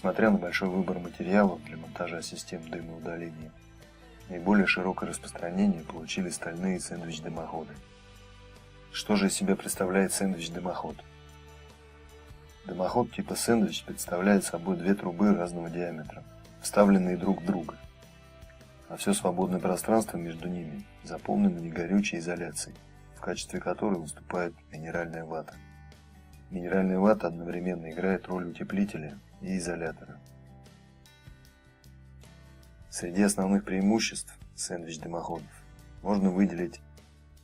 Несмотря на большой выбор материалов для монтажа систем дымоудаления, наиболее широкое распространение получили стальные сэндвич-дымоходы. Что же из себя представляет сэндвич-дымоход? Дымоход типа сэндвич представляет собой две трубы разного диаметра, вставленные друг в друга, а все свободное пространство между ними заполнено негорючей изоляцией, в качестве которой выступает минеральная вата. Минеральная вата одновременно играет роль утеплителя и изолятора. Среди основных преимуществ сэндвич-дымоходов можно выделить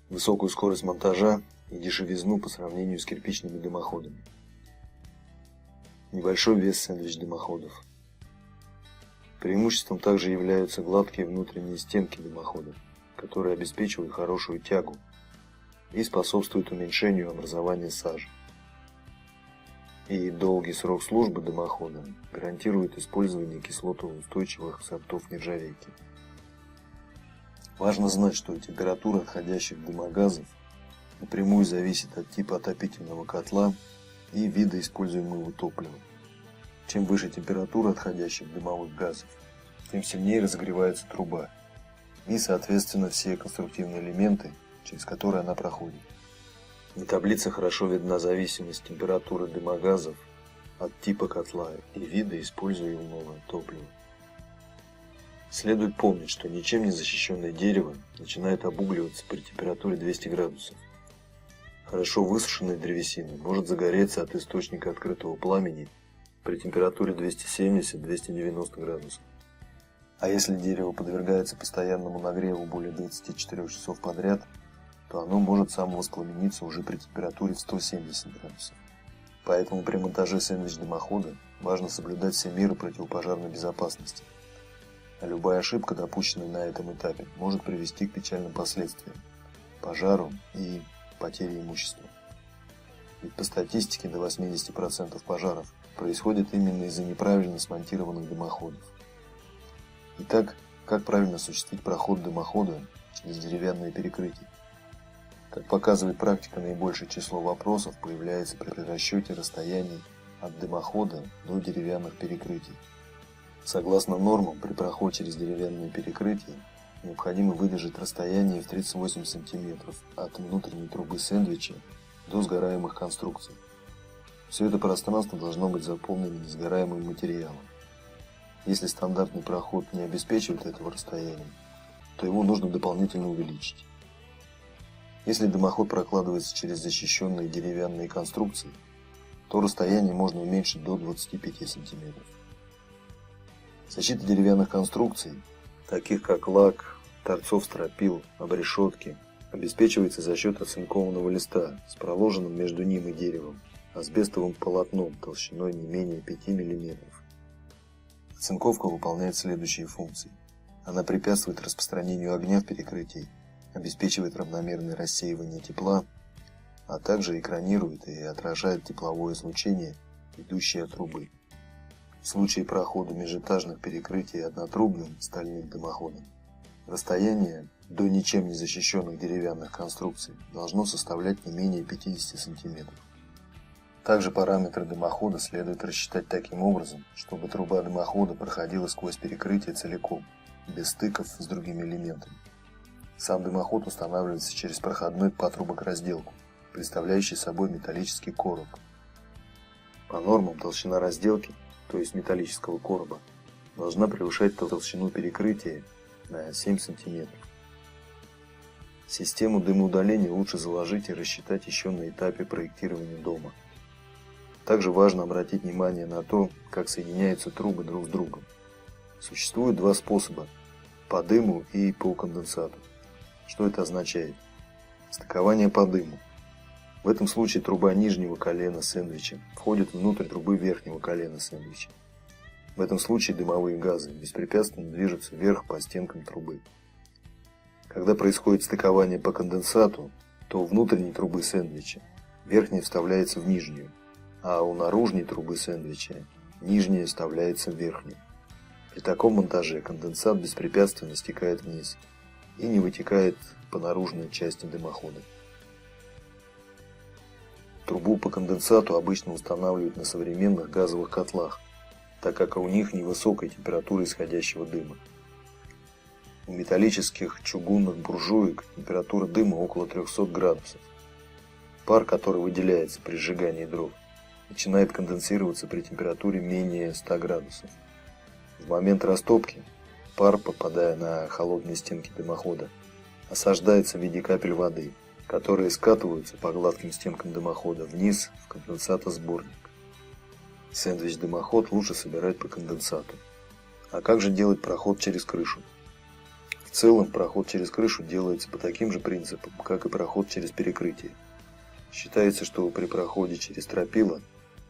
высокую скорость монтажа и дешевизну по сравнению с кирпичными дымоходами. Небольшой вес сэндвич-дымоходов. Преимуществом также являются гладкие внутренние стенки дымохода, которые обеспечивают хорошую тягу и способствуют уменьшению образования сажи. И долгий срок службы дымохода гарантирует использование кислотоустойчивых сортов нержавейки. Важно знать, что температура отходящих дымогазов напрямую зависит от типа отопительного котла и вида используемого топлива. Чем выше температура отходящих дымовых газов, тем сильнее разогревается труба и, соответственно, все конструктивные элементы, через которые она проходит. На таблице хорошо видна зависимость температуры дымогазов от типа котла и вида используемого топлива. Следует помнить, что ничем не защищенное дерево начинает обугливаться при температуре 200 градусов. Хорошо высушенная древесина может загореться от источника открытого пламени при температуре 270-290 градусов. А если дерево подвергается постоянному нагреву более 24 часов подряд, то оно может самовоспламениться уже при температуре в 170 градусов. Поэтому при монтаже сэндвич-дымохода важно соблюдать все меры противопожарной безопасности. А любая ошибка, допущенная на этом этапе, может привести к печальным последствиям – пожару и потере имущества. Ведь по статистике до 80% пожаров происходит именно из-за неправильно смонтированных дымоходов. Итак, как правильно осуществить проход дымохода через деревянное перекрытие? Как показывает практика, наибольшее число вопросов появляется при расчете расстояний от дымохода до деревянных перекрытий. Согласно нормам, при проходе через деревянное перекрытие необходимо выдержать расстояние в 38 см от внутренней трубы сэндвича до сгораемых конструкций. Все это пространство должно быть заполнено несгораемым материалом. Если стандартный проход не обеспечивает этого расстояния, то его нужно дополнительно увеличить. Если дымоход прокладывается через защищенные деревянные конструкции, то расстояние можно уменьшить до 25 см. Защита деревянных конструкций, таких как лак, торцов стропил, обрешетки, обеспечивается за счет оцинкованного листа с проложенным между ним и деревом асбестовым полотном толщиной не менее 5 мм. Оцинковка выполняет следующие функции. Она препятствует распространению огня в перекрытии, обеспечивает равномерное рассеивание тепла, а также экранирует и отражает тепловое излучение, идущее от трубы. В случае прохода межэтажных перекрытий однотрубным стальным дымоходом, расстояние до ничем не защищенных деревянных конструкций должно составлять не менее 50 см. Также параметры дымохода следует рассчитать таким образом, чтобы труба дымохода проходила сквозь перекрытие целиком, без стыков с другими элементами. Сам дымоход устанавливается через проходной патрубок разделку, представляющий собой металлический короб. По нормам толщина разделки, то есть металлического короба, должна превышать толщину перекрытия на 7 см. Систему дымоудаления лучше заложить и рассчитать еще на этапе проектирования дома. Также важно обратить внимание на то, как соединяются трубы друг с другом. Существует два способа – по дыму и по конденсату. Что это означает? Стыкование по дыму. В этом случае труба нижнего колена сэндвича входит внутрь трубы верхнего колена сэндвича. В этом случае дымовые газы беспрепятственно движутся вверх по стенкам трубы. Когда происходит стыкование по конденсату, то у внутренней трубы сэндвича верхняя вставляется в нижнюю, а у наружной трубы сэндвича нижняя вставляется в верхнюю. При таком монтаже конденсат беспрепятственно стекает вниз и не вытекает по наружной части дымохода. Трубу по конденсату обычно устанавливают на современных газовых котлах, так как у них невысокая температура исходящего дыма. У металлических чугунных буржуек температура дыма около 300 градусов. Пар, который выделяется при сжигании дров, начинает конденсироваться при температуре менее 100 градусов. В момент растопки пар, попадая на холодные стенки дымохода, осаждается в виде капель воды, которые скатываются по гладким стенкам дымохода вниз в конденсатосборник. Сэндвич-дымоход лучше собирать по конденсату. А как же делать проход через крышу? В целом проход через крышу делается по таким же принципам, как и проход через перекрытие. Считается, что при проходе через стропила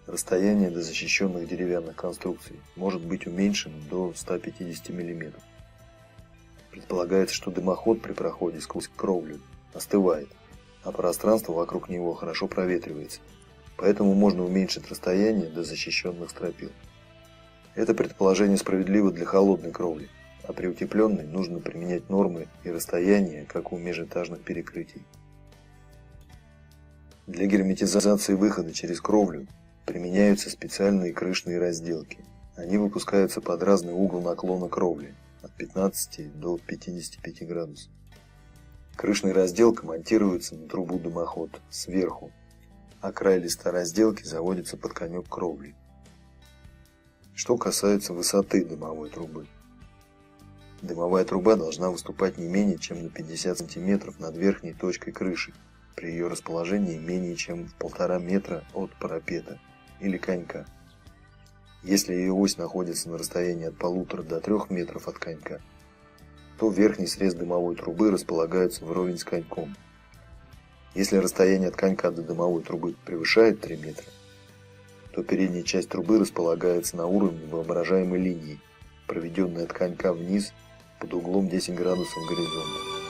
расстояние до защищенных деревянных конструкций может быть уменьшено до 150 мм. Предполагается, что дымоход при проходе сквозь кровлю остывает, а пространство вокруг него хорошо проветривается, поэтому можно уменьшить расстояние до защищенных стропил. Это предположение справедливо для холодной кровли, а при утепленной нужно применять нормы и расстояния, как у межэтажных перекрытий. Для герметизации выхода через кровлю применяются специальные крышные разделки. Они выпускаются под разный угол наклона кровли, от 15 до 55 градусов. Крышная разделка монтируется на трубу дымоход сверху, а край листа разделки заводится под конек кровли. Что касается высоты дымовой трубы. Дымовая труба должна выступать не менее чем на 50 см над верхней точкой крыши, при ее расположении менее чем в 1,5 метра от парапета или конька. Если ее ось находится на расстоянии от 1,5 до 3 метров от конька, то верхний срез дымовой трубы располагается вровень с коньком. Если расстояние от конька до дымовой трубы превышает 3 метра, то передняя часть трубы располагается на уровне воображаемой линии, проведенной от конька вниз под углом 10 градусов к горизонту.